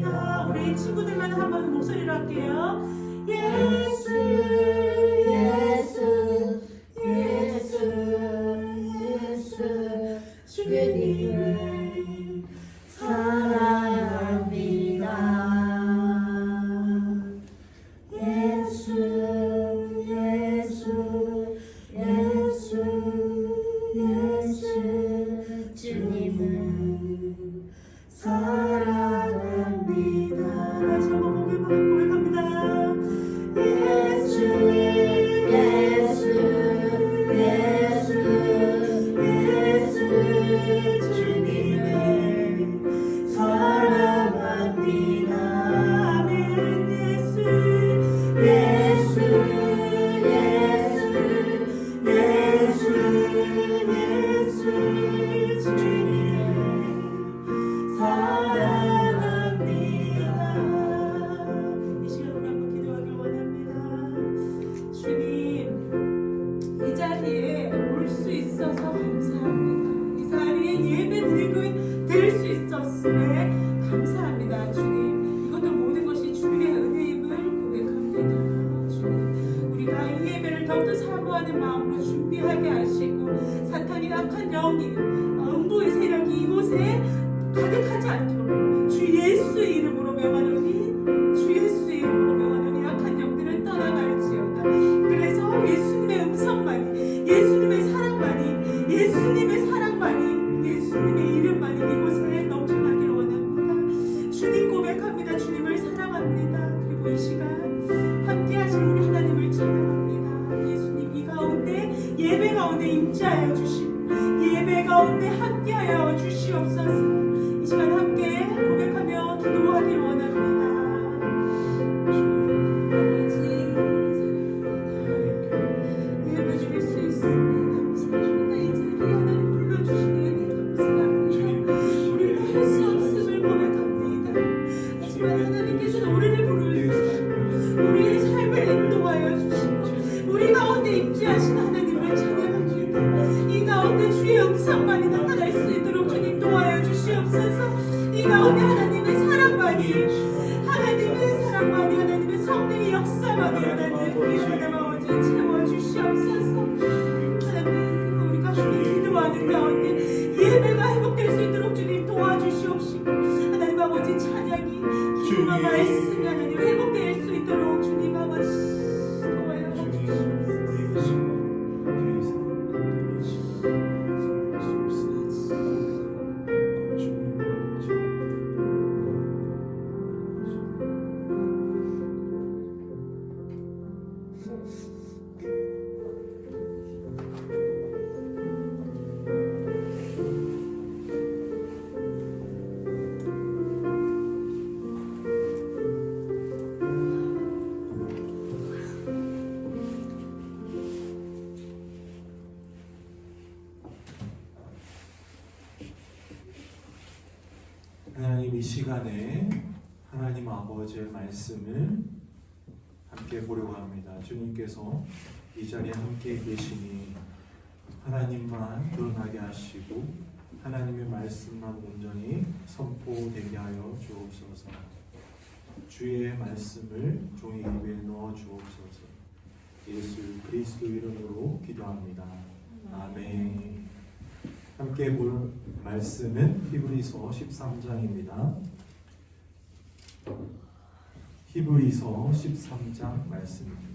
감사합니다. 우리 친구들만 한번 목소리로 할게요. 예수 예수 예수 예수 주님을 사랑합니다. 예수 예수 예수 예수 주님을 사랑합니다. 다시 한번 고백합니다. 예수 예수 예수 예수 주님을 사랑합니다. 아멘. 예수 예수 예수 예수 예수 주님을 사랑합니다. 이 시간 우리 한번 기도하길 원합니다. 주님, 이 자리에 올 수 있어서 감사합니다. 이 자리에 예배 드리고 될 수 있었음에 감사합니다. 주님, 이것도 모든 것이 주님의 은혜임을 고백합니다. 주님, 우리가 이 예배를 더욱더 사모하는 마음으로 준비하게 하시고 사탄이 악한 영이 음부의 세력이 이곳에 가득하지 않도록 주 예수의 이름으로 명하노니 주 예수의 이름으로 명하노니 악한 영들은 떠나갈지어다. 그래서 예수님의 음성만이 예수님의 사랑만이 예수님의 사랑만이 예수님의 이름만이 이곳에 넘쳐나기를 원합니다. 주님 고백합니다. 주님을 사랑합니다. 그리고 이 시간 함께 하신 우리 하나님을 찬양합니다. 예수님 이 가운데 예배 가운데 임재하여 주시고 예배 가운데 함께하여 주시옵소서. 이 시간 함께 고백하며 기도하길 원합니다. 아버지 예배 드릴 수 있습니다. 감사합니다. 이 자리에 하나님 불러주시니 감사합니다. 우리가 할 수 없음을 고백합니다. 하지만 하나님께서 우리를 부르시고 우리의 삶을 인도하여 주시고 우리 가운데 임재하신 하나님을 찬양합니다. 이 가운데 주의 음성만이 나타날 수 있도록 주님 도와여 주시옵소서. 이 가운데 하나님의 사랑만이 하나님의 성령의 역사만이 하나님 우리 하나님 아버지 채워주시옵소서. 하나님 우리가 함께 기도하는 가운데 예배가 회복될 수 있도록 주님 도와주시옵시고 하나님 아버지 찬양이 기도와 말씀이 하나님 회복될 수 있도록 주님 아버지 도와여 주시옵소서. 하나님 이 시간에 하나님 아버지의 말씀을 함께 보려고 합니다. 주님께서 이 자리에 함께 계시니 하나님만 드러나게 하시고 하나님의 말씀만 온전히 선포되게 하여 주옵소서. 주의 말씀을 종이 입에 넣어 주옵소서. 예수 그리스도 이름으로 기도합니다. 아멘. 함께 볼 말씀은 히브리서 13장입니다. 히브리서 13장 말씀입니다.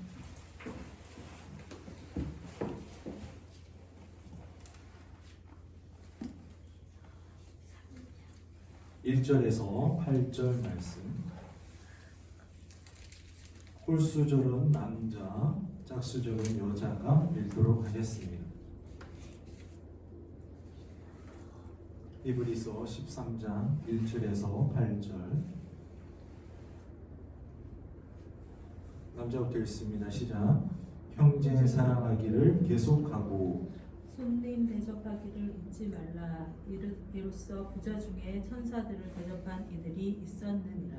1절에서 8절 말씀. 홀수절은 남자, 짝수절은 여자가 읽도록 하겠습니다. 히브리서 13장 1절에서 8절. 남자부터 읽습니다. 시작. 형제 사랑하기를 계속하고 손님 대접하기를 잊지 말라. 이로써 부자 중에 천사들을 대접한 이들이 있었느니라.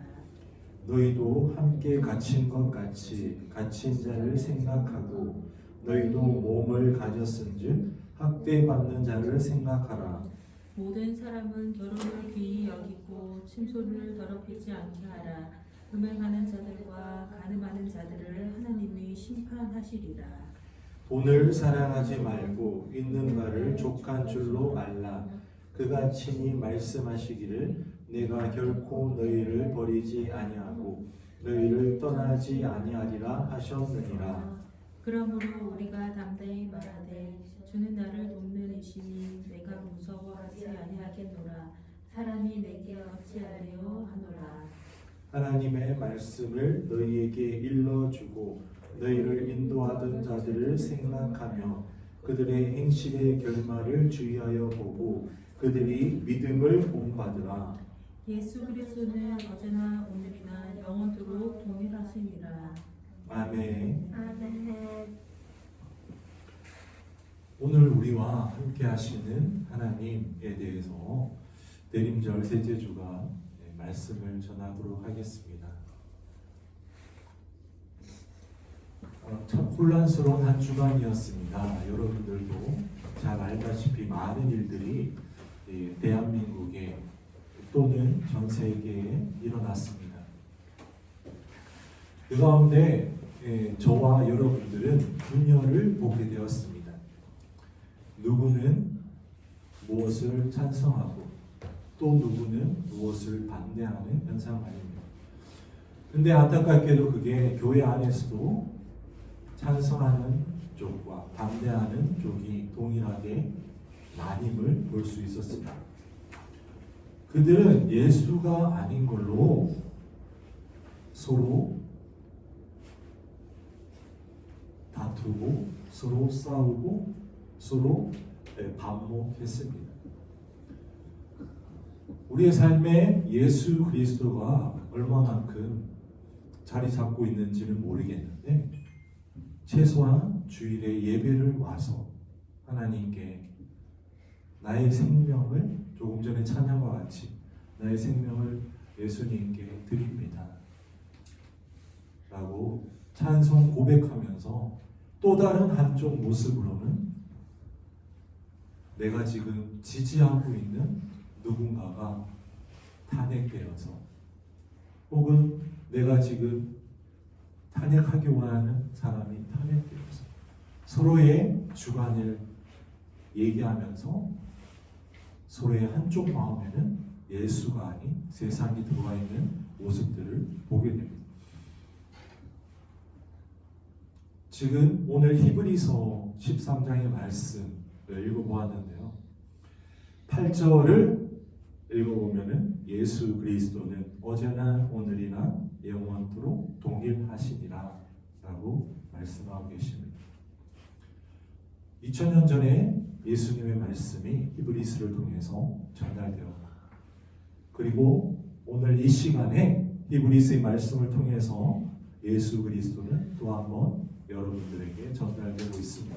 너희도 함께 갇힌 것 같이 갇힌 자를 생각하고 너희도 몸을 가졌은즉 학대받는 자를 생각하라. 모든 사람은 결혼을 귀히 여기고 침소를 더럽히지 않게 하라. 음행하는 자들과 간음하는 자들을 하나님이 심판하시리라. 돈을 사랑하지 말고 있는 바를 족한 줄로 알라. 그가 친히 말씀하시기를 내가 결코 너희를 버리지 아니하고 너희를 떠나지 아니하리라 하셨느니라. 그러므로 우리가 담대히 말하되 주는 나를 돕는 이시니 내가 무서워하지 아니하겠노라. 사람이 내게 어찌하리요 하노라. 하나님의 말씀을 너희에게 일러주고 너희를 인도하던 자들을 생각하며 그들의 행실의 결말을 주의하여 보고 그들이 믿음을 본받으라. 예수 그리스도는 어제나 오늘이나 영원토록 동일하시니라. 아멘. 아멘. 오늘 우리와 함께 하시는 하나님에 대해서 대림절 셋째 주가 말씀을 전하도록 하겠습니다. 참 혼란스러운 한 주간이었습니다. 여러분들도 잘 알다시피 많은 일들이 대한민국에 또는 전 세계에 일어났습니다. 그 가운데 저와 여러분들은 분열을 보게 되었습니다. 누구는 무엇을 찬성하고 또 누구는 무엇을 반대하는 현상 아닙니다. 근데 안타깝게도 그게 교회 안에서도 찬성하는 쪽과 반대하는 쪽이 동일하게 나님을 볼 수 있었습니다. 그들은 예수가 아닌 걸로 서로 다투고 서로 싸우고 서로 반목했습니다. 우리의 삶에 예수 그리스도가 얼마만큼 자리 잡고 있는지는 모르겠는데 최소한 주일에 예배를 와서 하나님께 나의 생명을 조금 전에 찬양과 같이 나의 생명을 예수님께 드립니다 라고 찬송 고백하면서 또 다른 한쪽 모습으로는 내가 지금 지지하고 있는 누군가가 탄핵되어서 혹은 내가 지금 탄핵하기 원하는 사람이 탄핵되어서 서로의 주관을 얘기하면서 서로의 한쪽 마음에는 예수가 아닌 세상이 들어와 있는 모습들을 보게 됩니다. 지금 오늘 히브리서 13장의 말씀을 읽어보았는데요. 8절을 읽어보면은 예수 그리스도는 어제나 오늘이나 영원토록 동일하시니라 라고 말씀하고 계십니다. 2000년 전에 예수님의 말씀이 히브리서를 통해서 전달되었고 그리고 오늘 이 시간에 히브리서의 말씀을 통해서 예수 그리스도는 또 한 번 여러분들에게 전달되고 있습니다.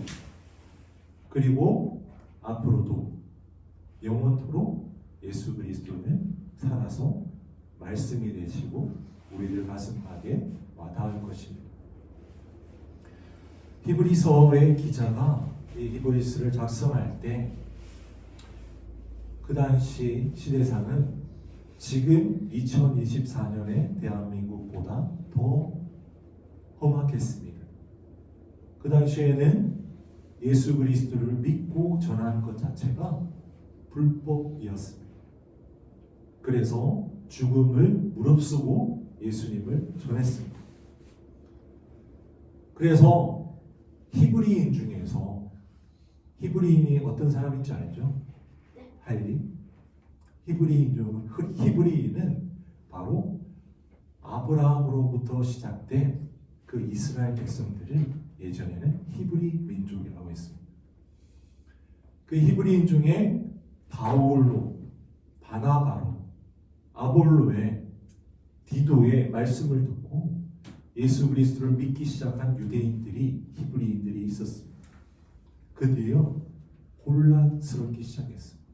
그리고 앞으로도 영원토록 예수 그리스도는 살아서 말씀이 되시고 우리들 가슴팍에 와닿을 것입니다. 히브리서의 기자가 이 히브리서를 작성할 때 그 당시 시대상은 지금 2024년의 대한민국보다 더 험악했습니다. 그 당시에는 예수 그리스도를 믿고 전하는 것 자체가 불법이었습니다. 그래서 죽음을 무릅쓰고 예수님을 전했습니다. 그래서 히브리인 중에서 히브리인이 어떤 사람인지 알죠? 할리? 히브리인은 바로 아브라함으로부터 시작된 그 이스라엘 백성들을 예전에는 히브리 민족이라고 했습니다. 그 히브리인 중에 바울로, 바나바로, 아볼로의, 디도의 말씀을 듣고 예수 그리스도를 믿기 시작한 유대인들이 히브리인들이 있었습니다. 그들이요 혼란스럽기 시작했습니다.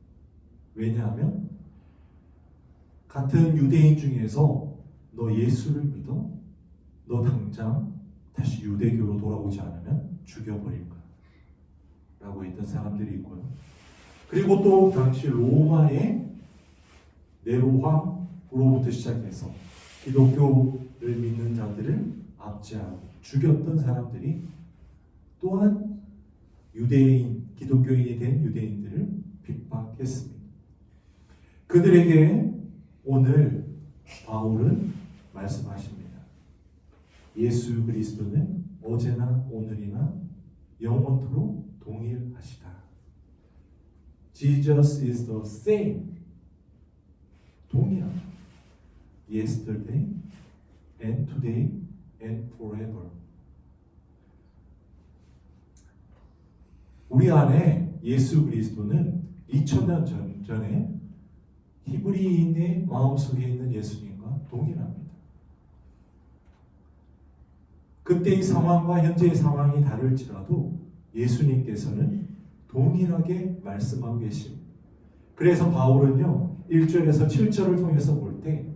왜냐하면 같은 유대인 중에서 너 예수를 믿어? 너 당장 다시 유대교로 돌아오지 않으면 죽여버릴 거야 라고 했던 사람들이 있고요. 그리고 또 당시 로마의 네로왕으로부터 시작해서 기독교를 믿는 자들을 압제하고 죽였던 사람들이 또한 유대인, 기독교인이 된 유대인들을 핍박했습니다. 그들에게 오늘 바울은 말씀하십니다. 예수 그리스도는 어제나 오늘이나 영원토록 동일하시다. Jesus is the same. 동일하다. Yesterday and today and forever. 우리 안에 예수 그리스도는 2000년 전에 히브리인의 마음속에 있는 예수님과 동일합니다. 그때의 상황과 현재의 상황이 다를지라도 예수님께서는 동일하게 말씀하고 계십니다. 그래서 바울은요 1절에서 7절을 통해서 볼 때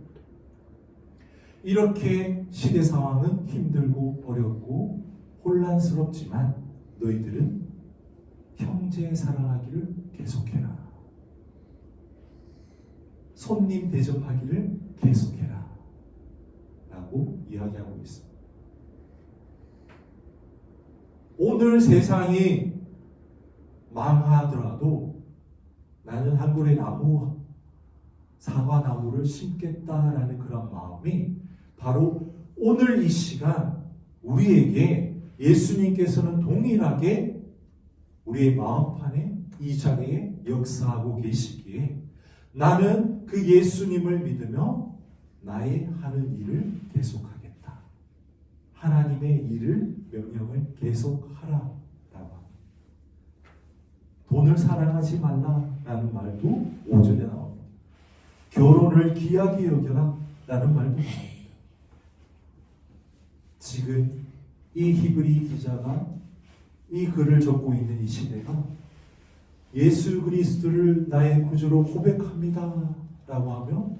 이렇게 시대 상황은 힘들고 어렵고 혼란스럽지만 너희들은 형제 사랑하기를 계속해라. 손님 대접하기를 계속해라. 라고 이야기하고 있습니다. 오늘 세상이 망하더라도 나는 한 그루의 나무, 사과나무를 심겠다라는 그런 마음이 바로 오늘 이 시간 우리에게 예수님께서는 동일하게 우리의 마음판에 이 자리에 역사하고 계시기에 나는 그 예수님을 믿으며 나의 하는 일을 계속하겠다. 하나님의 일을 명령을 계속하라 라고 합니다. 돈을 사랑하지 말라라는 말도 5절에 나옵니다. 결혼을 귀하게 여겨라 라는 말도 나옵니다. 지금 이 히브리 기자가 이 글을 적고 있는 이 시대가 예수 그리스도를 나의 구주로 고백합니다 라고 하며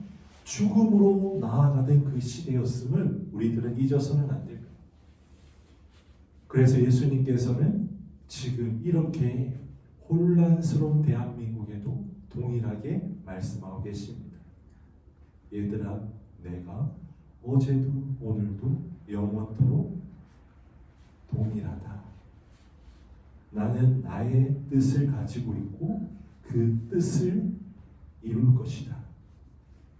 죽음으로 나아가던 그 시대였음을 우리들은 잊어서는 안 됩니다. 그래서 예수님께서는 지금 이렇게 혼란스러운 대한민국에도 동일하게 말씀하고 계십니다. 얘들아, 내가 어제도 오늘도 영원토록 동일하다. 나는 나의 뜻을 가지고 있고 그 뜻을 이룰 것이다.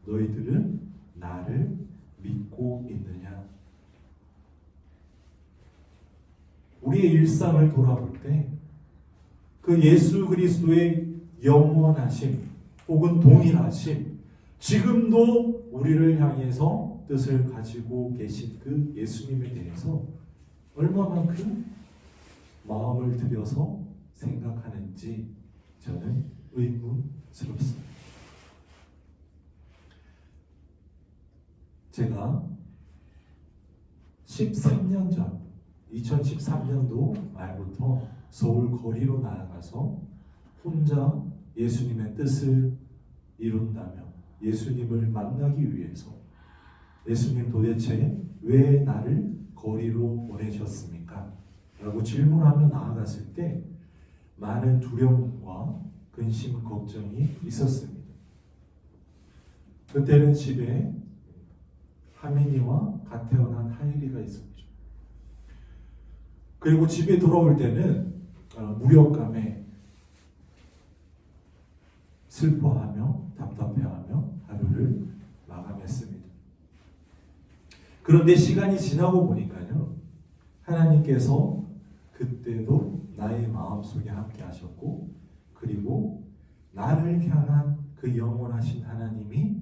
너희들은 나를 믿고 있느냐? 우리의 일상을 돌아볼 때 그 예수 그리스도의 영원하심 혹은 동일하심, 지금도 우리를 향해서 뜻을 가지고 계신 그 예수님에 대해서 얼마만큼 마음을 들여서 생각하는지 저는 의문스럽습니다. 제가 13년 전 2013년도 말부터 서울 거리로 나아가서 혼자 예수님의 뜻을 이룬다며 예수님을 만나기 위해서 예수님 도대체 왜 나를 거리로 보내셨습니까? 라고 질문하며 나아갔을 때 많은 두려움과 근심, 걱정이 있었습니다. 그때는 집에 하민이와 갓 태어난 하일이가 있었죠. 그리고 집에 돌아올 때는 무력감에 슬퍼하며 답답해하며 하루를 마감했습니다. 그런데 시간이 지나고 보니까요, 하나님께서 그때도 나의 마음속에 함께 하셨고, 그리고 나를 향한 그 영원하신 하나님이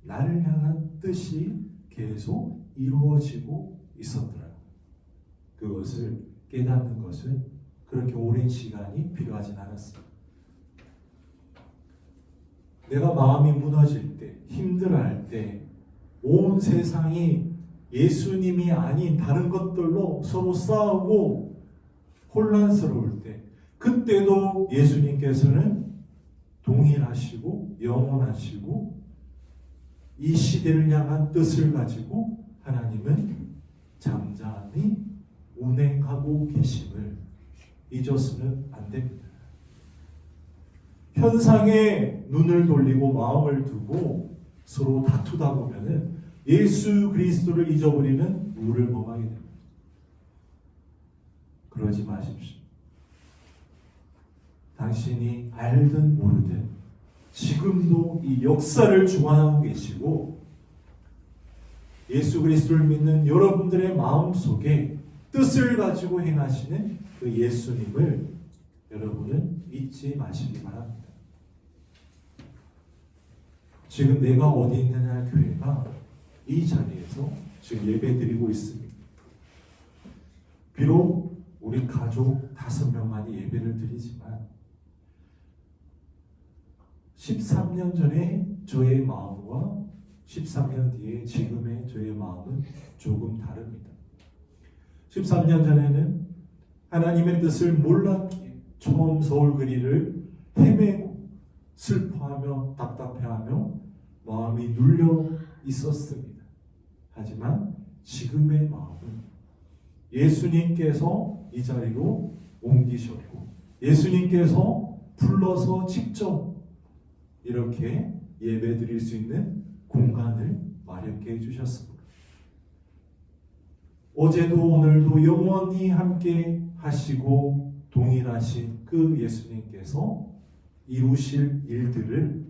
나를 향한 뜻이 계속 이루어지고 있었더라고요. 그것을 깨닫는 것은 그렇게 오랜 시간이 필요하진 않았습니다. 내가 마음이 무너질 때, 힘들어할 때, 온 세상이 예수님이 아닌 다른 것들로 서로 싸우고 혼란스러울 때, 그때도 예수님께서는 동일하시고 영원하시고 이 시대를 향한 뜻을 가지고 하나님은 잠잠히 운행하고 계심을 잊어서는 안 됩니다. 현상에 눈을 돌리고 마음을 두고 서로 다투다 보면은 예수 그리스도를 잊어버리는 우를 범하게 됩니다. 그러지 마십시오. 당신이 알든 모르든 지금도 이 역사를 주관하고 계시고 예수 그리스도를 믿는 여러분들의 마음속에 뜻을 가지고 행하시는 그 예수님을 여러분은 잊지 마시기 바랍니다. 지금 내가 어디 있느냐 교회가 이 자리에서 지금 예배드리고 있습니다. 비록 우리 가족 5명만이 예배를 드리지만 13년 전에 저의 마음과 13년 뒤에 지금의 저의 마음은 조금 다릅니다. 13년 전에는 하나님의 뜻을 몰랐기에 처음 서울 거리를 헤매고 슬퍼하며 답답해하며 마음이 눌려 있었습니다. 하지만 지금의 마음은 예수님께서 이 자리로 옮기셨고 예수님께서 불러서 직접 이렇게 예배 드릴 수 있는 공간을 마련해 해주셨습니다. 어제도 오늘도 영원히 함께 하시고 동일하신 그 예수님께서 이루실 일들을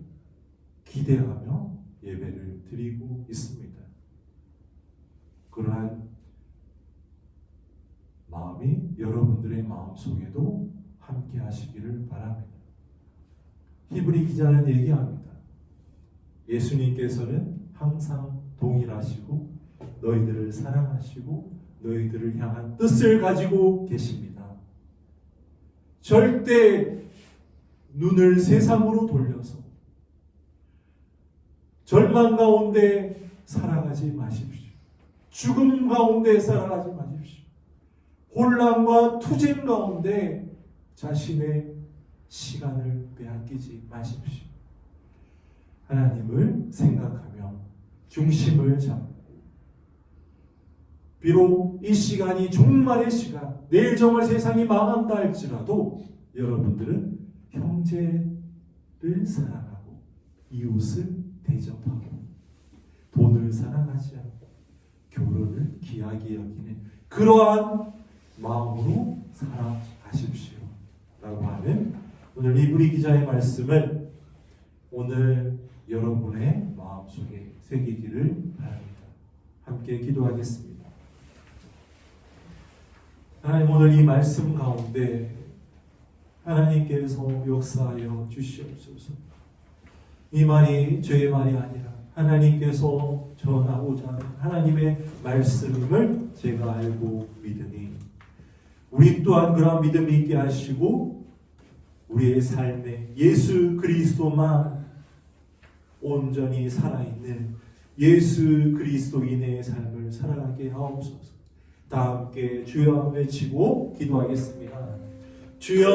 기대하며 예배를 드리고 있습니다. 그러한 마음이 여러분들의 마음속에도 함께 하시기를 바랍니다. 히브리 기자는 얘기합니다. 예수님께서는 항상 동일하시고 너희들을 사랑하시고 너희들을 향한 뜻을 가지고 계십니다. 절대 눈을 세상으로 돌려서 절망 가운데 살아가지 마십시오. 죽음 가운데 살아가지 마십시오. 혼란과 투쟁 가운데 자신의 시간을 빼앗기지 마십시오. 하나님을 생각하며 중심을 잡고 비록 이 시간이 종말의 시간, 내일 정말 세상이 망한다 할지라도 여러분들은 형제를 사랑하고 이웃을 대접하고 돈을 사랑하지 않고 교로를 귀하게 여기는 그러한 마음으로 살아가십시오 라고 하는 오늘 히브리 기자의 말씀을 오늘 여러분의 마음속에 새기기를 바랍니다. 함께 기도하겠습니다. 하나님, 오늘 이 말씀 가운데 하나님께서 역사하여 주시옵소서. 이 말이 저의 말이 아니라 하나님께서 전하고자 하는 하나님의 말씀임을 제가 알고 믿으니 우리 또한 그런 믿음이 있게 하시고 우리의 삶에 예수 그리스도만 온전히 살아있는 예수 그리스도인의 삶을 살아가게 하옵소서. 다 함께 주여 외치고 기도하겠습니다. 주여.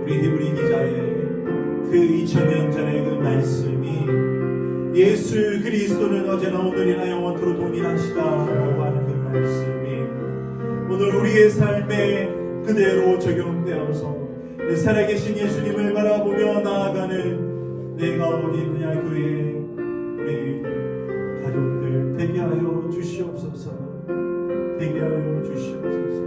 우리 히브리 기자의 그 2000년 전의 그 말씀이 예수 그리스도는 어제나 오늘이나 영원토록 동일하시다라고 하는 그 말씀이 오늘 우리의 삶에 그대로 적용되어서 살아계신 예수님을 바라보며 나아가는 내가 어디 있느냐 교회 우리 가족들 되게 하여 주시옵소서. 되게 하여 주시옵소서.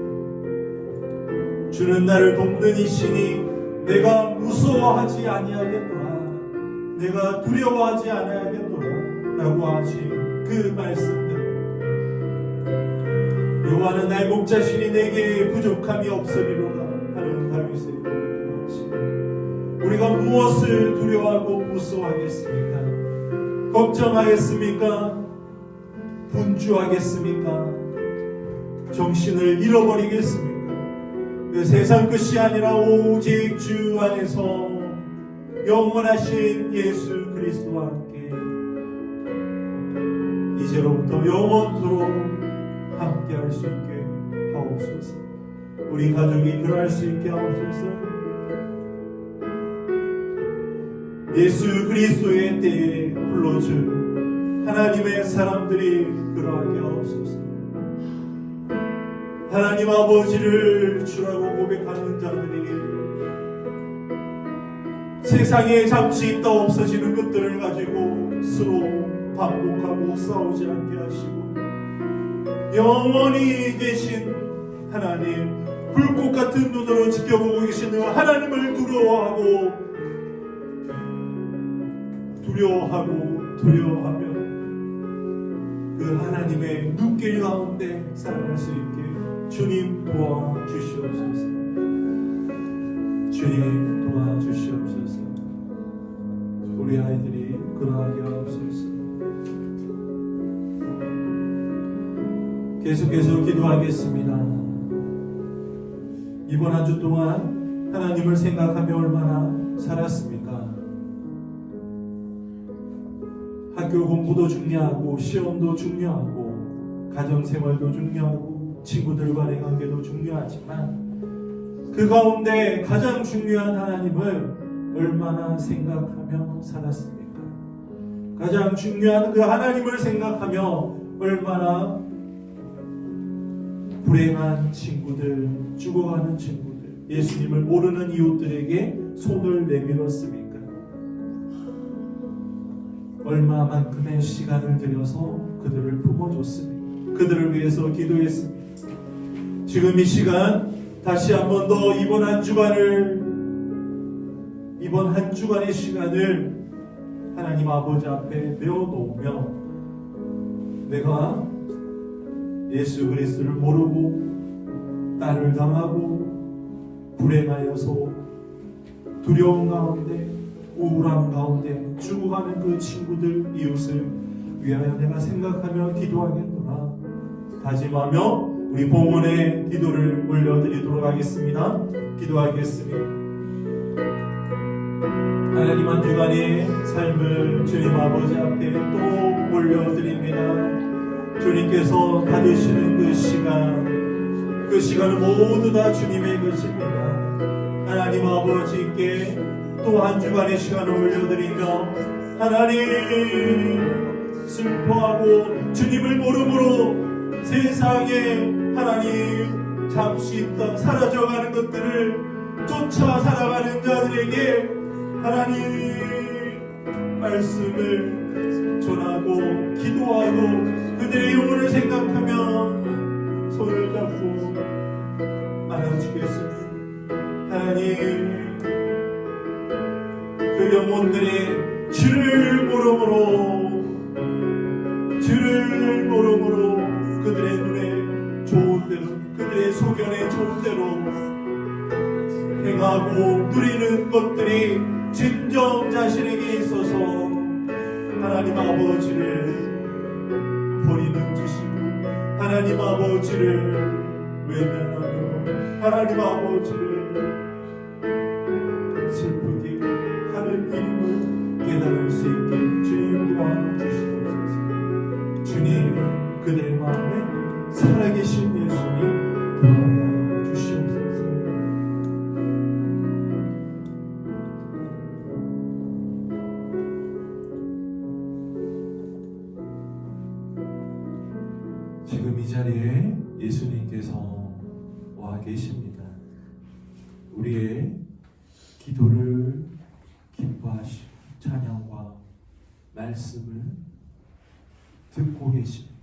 주는 나를 돕는 이시니 내가 무서워하지 아니하겠노라, 내가 두려워하지 않아야겠노라 라고 하신 그 말씀들, 여호와는 나의 목자시니 내게 부족함이 없으리로다 하는 다윗의 고백과 같이 우리가 무엇을 두려워하고 무서워하겠습니까? 걱정하겠습니까? 분주하겠습니까? 정신을 잃어버리겠습니까? 그 세상 끝이 아니라 오직 주 안에서 영원하신 예수 그리스도와 함께 이제로부터 영원토록 함께 할 수 있게 하옵소서. 우리 가족이 그러할 수 있게 하옵소서. 예수 그리스도의 때에 불러줄 하나님의 사람들이 그러하게 하옵소서. 하나님 아버지를 주라고 고백하는 자들이 세상에 잠시 있다 없어지는 것들을 가지고 서로 반복하고 싸우지 않게 하시고 영원히 계신 하나님, 불꽃 같은 눈으로 지켜보고 계시는 하나님을 두려워하며 그 하나님의 눈길 가운데 살아갈 수 있게 주님 도와주시옵소서. 주님 도와주시옵소서. 우리 아이들이 그러하게 하옵소서. 계속해서 기도하겠습니다. 이번 한 주 동안 하나님을 생각하며 얼마나 살았습니까? 학교 공부도 중요하고 시험도 중요하고 가정생활도 중요하고 친구들과의 관계도 중요하지만 그 가운데 가장 중요한 하나님을 얼마나 생각하며 살았습니까? 가장 중요한 그 하나님을 생각하며 얼마나 불행한 친구들, 죽어가는 친구들, 예수님을 모르는 이웃들에게 손을 내밀었습니까? 얼마만큼의 시간을 들여서 그들을 품어줬습니까? 그들을 위해서 기도했습니다. 지금 이 시간 다시 한 번 더 이번 한 주간의 시간을 하나님 아버지 앞에 내어놓으며 내가 예수 그리스도를 모르고 딸을 당하고 불행하여서 두려움 가운데 우울함 가운데 죽어가는 그 친구들 이웃을 위하여 내가 생각하며 기도하겠노라 다짐하며 우리 본문의 기도를 올려드리도록 하겠습니다. 기도하겠습니다. 하나님 한 주간의 삶을 주님 아버지 앞에 또 올려드립니다. 주님께서 받으시는 그 시간은 모두 다 주님의 것입니다. 하나님 아버지께 또 한 주간의 시간을 올려드리며 하나님 슬퍼하고 주님을 모름으로 세상에 하나님 잠시 있다 사라져가는 것들을 쫓아 살아가는 자들에게 하나님 말씀을 전하고 기도하고 그들의 영혼을 생각하며 손을 잡고 안아주겠습니다. 하나님 그 영혼들이 주를 모름으로 그들의 눈에 좋은 대로 그들의 소견에 좋은 대로 행하고 누리는 것들이 진정 자신에게 있어서 하나님 아버지를 버리는 짓이고 하나님 아버지를 외면하며 하나님 아버지를 슬프게 하는 일임을 깨달을 수 있게 주님 도와주시옵소서. 주님 그들의 마음에 살아계신 예수님 도와하여 주시옵소서. 지금 이 자리에 예수님께서 와 계십니다. 우리의 기도를 기뻐하시고 찬양과 말씀을 듣고 계십니다.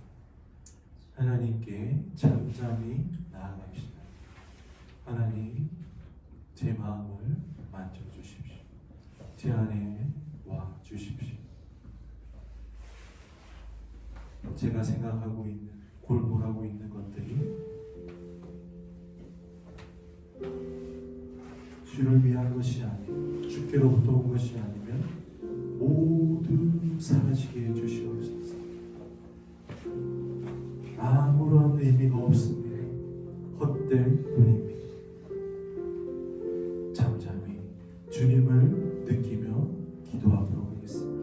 하나님께 잠잠히 나아갑시다. 하나님 제 마음을 만져주십시오. 제 안에 와 주십시오. 제가 생각하고 있는 골몰하고 있는 것들이 주를 위한 것이 아니고 주께로부터 온 것이 아니면 모두 사라지게 해주시옵소서. 아무런 의미가 없습니다. 헛된 뿐입니다. 잠잠히 주님을 느끼며 기도하도록 하겠습니다.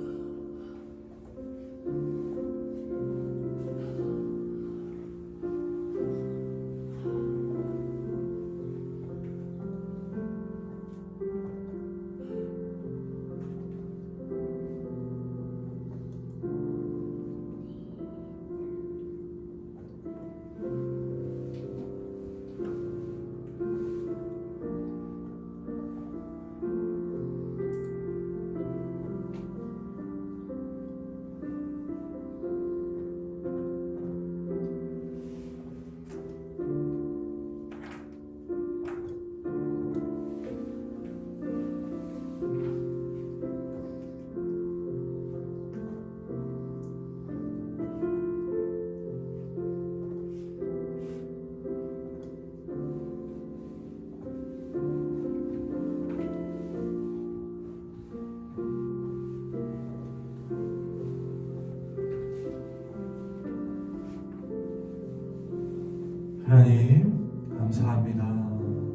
하나님 감사합니다.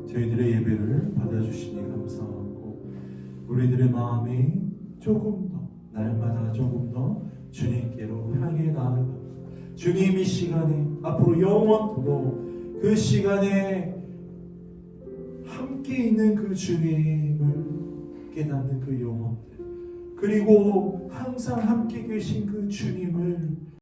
저희들의 예배를 받아주시니 감사하고 우리들의 마음이 조금 더 날마다 조금 더 주님께로 향해 나아가 주님 이 시간에 앞으로 영원토록 그 시간에 함께 있는 그 주님을 깨닫는 그 영혼들 그리고 항상 함께 계신 그 주님